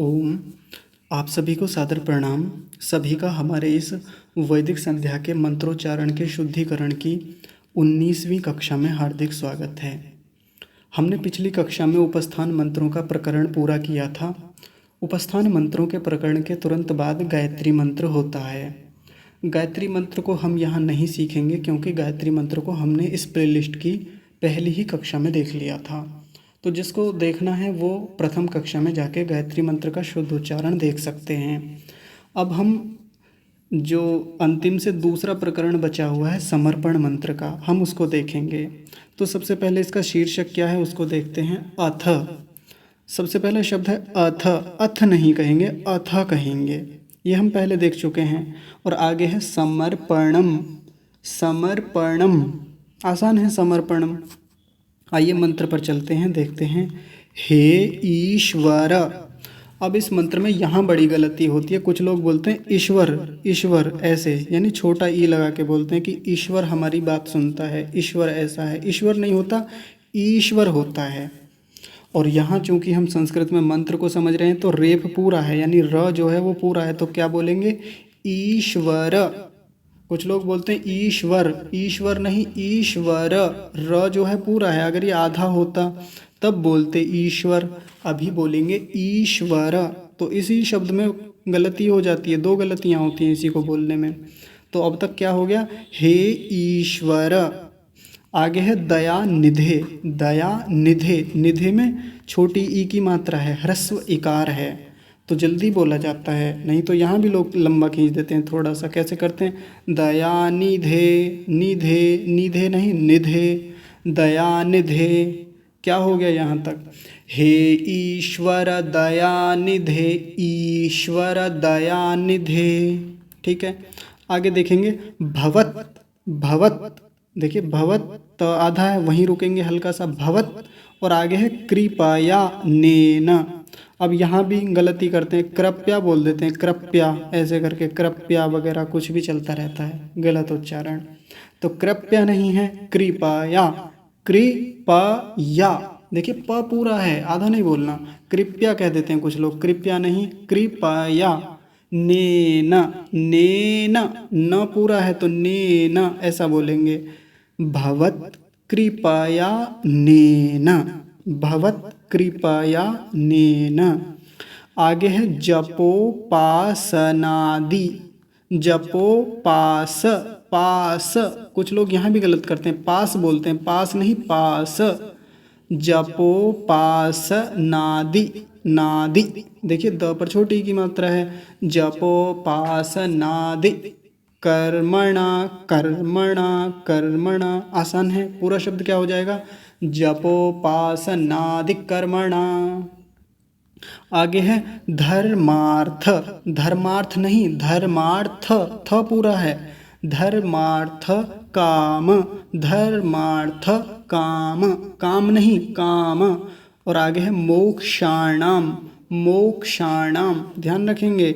ओम। आप सभी को सादर प्रणाम। सभी का हमारे इस वैदिक संध्या के मंत्रोच्चारण के शुद्धिकरण की 19वीं कक्षा में हार्दिक स्वागत है। हमने पिछली कक्षा में उपस्थान मंत्रों का प्रकरण पूरा किया था। उपस्थान मंत्रों के प्रकरण के तुरंत बाद गायत्री मंत्र होता है। गायत्री मंत्र को हम यहाँ नहीं सीखेंगे क्योंकि गायत्री मंत्र को हमने इस प्लेलिस्ट की पहली ही कक्षा में देख लिया था। तो जिसको देखना है वो प्रथम कक्षा में जाके गायत्री मंत्र का शुद्ध उच्चारण देख सकते हैं। अब हम जो अंतिम से दूसरा प्रकरण बचा हुआ है समर्पण मंत्र का, हम उसको देखेंगे। तो सबसे पहले इसका शीर्षक क्या है उसको देखते हैं। अथ। सबसे पहला शब्द है अथ। अथ नहीं कहेंगे, अथ कहेंगे। ये हम पहले देख चुके हैं। और आगे है समर्पणम। समर्पणम आसान है समर्पणम। आइए मंत्र पर चलते हैं, देखते हैं। हे ईश्वर। अब इस मंत्र में यहाँ बड़ी गलती होती है। कुछ लोग बोलते हैं ईश्वर, ईश्वर ऐसे, यानी छोटा ई लगा के बोलते हैं कि ईश्वर हमारी बात सुनता है, ईश्वर ऐसा है। ईश्वर नहीं होता, ईश्वर होता है। और यहाँ चूंकि हम संस्कृत में मंत्र को समझ रहे हैं तो रेफ पूरा है, यानी र जो है वो पूरा है। तो क्या बोलेंगे? ईश्वर। कुछ लोग बोलते हैं ईश्वर, ईश्वर नहीं ईश्वर। र जो है पूरा है, अगर ये आधा होता तब बोलते ईश्वर, अभी बोलेंगे ईश्वर। तो इसी शब्द में गलती हो जाती है, दो गलतियाँ होती हैं इसी को बोलने में। तो अब तक क्या हो गया? हे ईश्वर। आगे है दया निधे। दया निधे, निधे में छोटी ई की मात्रा है, ह्रस्व इकार है, तो जल्दी बोला जाता है। नहीं तो यहाँ भी लोग लंबा खींच देते हैं थोड़ा सा। कैसे करते हैं? दया निधे, निधे, निधे नहीं निधे, दया निधे। क्या हो गया यहाँ तक? हे ईश्वर दया निधे, ईश्वर दया निधे। ठीक है, आगे देखेंगे। भवत। भवत, देखिए भवत तो आधा है, वहीं रुकेंगे हल्का सा। भवत और आगे है कृपया नेन। अब यहाँ भी गलती करते हैं, कृपया बोल देते हैं, कृपया ऐसे करके, कृपया वगैरह कुछ भी चलता रहता है, गलत उच्चारण। तो कृपया नहीं है, कृपया। कृपया, देखिए प पूरा है, आधा नहीं बोलना। कृपया कह देते हैं कुछ लोग, कृपया नहीं, कृपया। नेन, नेन, न पूरा है तो नेन ऐसा बोलेंगे। भवत कृपया नेन, भवत कृपया नेन। आगे है जपोपासनादि। जपोपास, पास, कुछ लोग यहाँ भी गलत करते हैं, पास बोलते हैं, पास नहीं पास। जपोपासनादि, नादि, देखिए द पर छोटी की मात्रा है। जपोपासनादि कर्मणा, कर्मणा, कर्मणा आसान है। पूरा शब्द क्या हो जाएगा? जपोपासनादि कर्मणा। आगे है धर्मार्थ। धर्मार्थ नहीं, धर्मार्थ, थ पूरा है। धर्मार्थ काम, धर्मार्थ काम, काम नहीं काम। और आगे है मोक्षाणाम। मोक्षाणाम ध्यान रखेंगे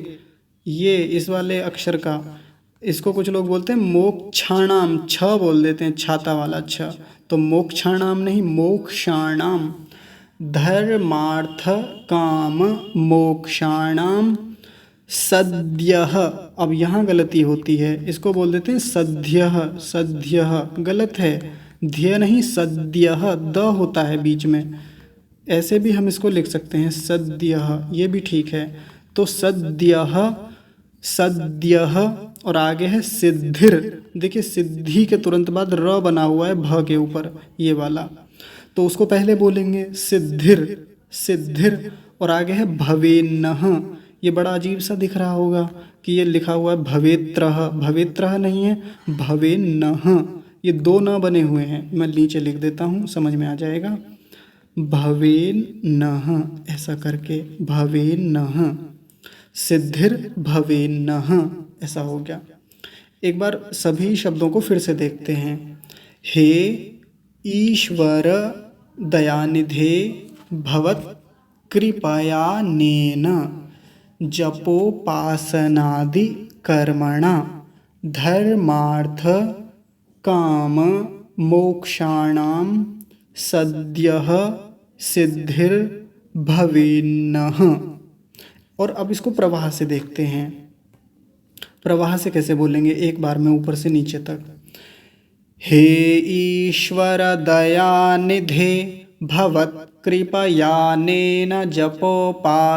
ये इस वाले अक्षर का। इसको कुछ लोग बोलते हैं मोक्षाणाम, छ बोल देते हैं, छाता वाला छ। तो मोक्षाणाम नहीं, मोक्षाणाम। धर्मार्थ काम मोक्षाणाम सद्यः। अब यहाँ गलती होती है, इसको बोल देते हैं सद्यः, सद्यः गलत है, ध्य नहीं सद्यः, द होता है बीच में। ऐसे भी हम इसको लिख सकते हैं सद्यः, ये भी ठीक है। तो सद्यः, सद्यः। और आगे है सिद्धिर। देखिए सिद्धि के तुरंत बाद र बना हुआ है भ के ऊपर, ये वाला, तो उसको पहले बोलेंगे सिद्धिर, सिद्धिर। और आगे है भवेन्नः। ये बड़ा अजीब सा दिख रहा होगा कि ये लिखा हुआ है भवेत्रः, भवेत्रः नहीं है, भवेन्नः। ये दो न बने हुए हैं, मैं नीचे लिख देता हूँ, समझ में आ जाएगा। भवेन्नः ऐसा करके, भवेन्नः, सिद्धिर भवेन्नः ऐसा हो गया। एक बार सभी शब्दों को फिर से देखते हैं। हे ईश्वर दयानिधे भवत कृपया नेन जपोपासनादि कर्मणा धर्मार्थ काम मोक्षाणाम सद्यः सिद्धिर्भवेन्नः। और अब इसको प्रवाह से देखते हैं। प्रवाह से कैसे बोलेंगे, एक बार में ऊपर से नीचे तक। हे ईश्वर दयानिधे भवत्कृपयानेन जपोपासनादिकर्मणा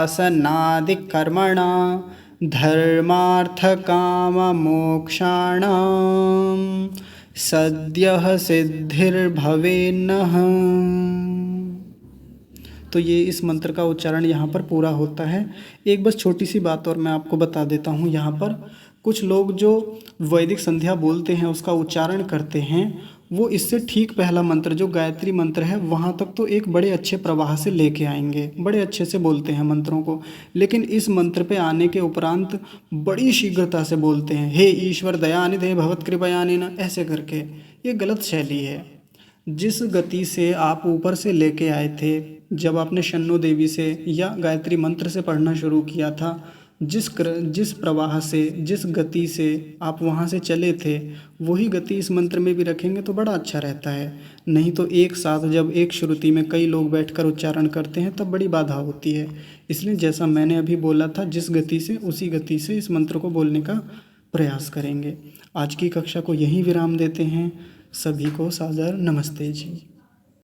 धर्मार्थकाममोक्षाणां सद्यः सिद्धिर्भवेन्नः। तो ये इस मंत्र का उच्चारण यहाँ पर पूरा होता है। एक बस छोटी सी बात और मैं आपको बता देता हूँ। यहाँ पर कुछ लोग जो वैदिक संध्या बोलते हैं उसका उच्चारण करते हैं, वो इससे ठीक पहला मंत्र जो गायत्री मंत्र है वहाँ तक तो एक बड़े अच्छे प्रवाह से लेके आएंगे, बड़े अच्छे से बोलते हैं मंत्रों को, लेकिन इस मंत्र पे आने के उपरांत बड़ी शीघ्रता से बोलते हैं, हे ईश्वर दयानिधे भवत कृपयानेन, ऐसे करके। ये गलत शैली है। जिस गति से आप ऊपर से लेके आए थे जब आपने शन्नो देवी से या गायत्री मंत्र से पढ़ना शुरू किया था, जिस प्रवाह से, जिस गति से आप वहाँ से चले थे, वही गति इस मंत्र में भी रखेंगे तो बड़ा अच्छा रहता है। नहीं तो एक साथ जब एक श्रुति में कई लोग बैठकर उच्चारण करते हैं तब बड़ी बाधा होती है। इसलिए जैसा मैंने अभी बोला था, जिस गति से उसी गति से इस मंत्र को बोलने का प्रयास करेंगे। आज की कक्षा को यहीं विराम देते हैं। सभी को सादर नमस्ते जी।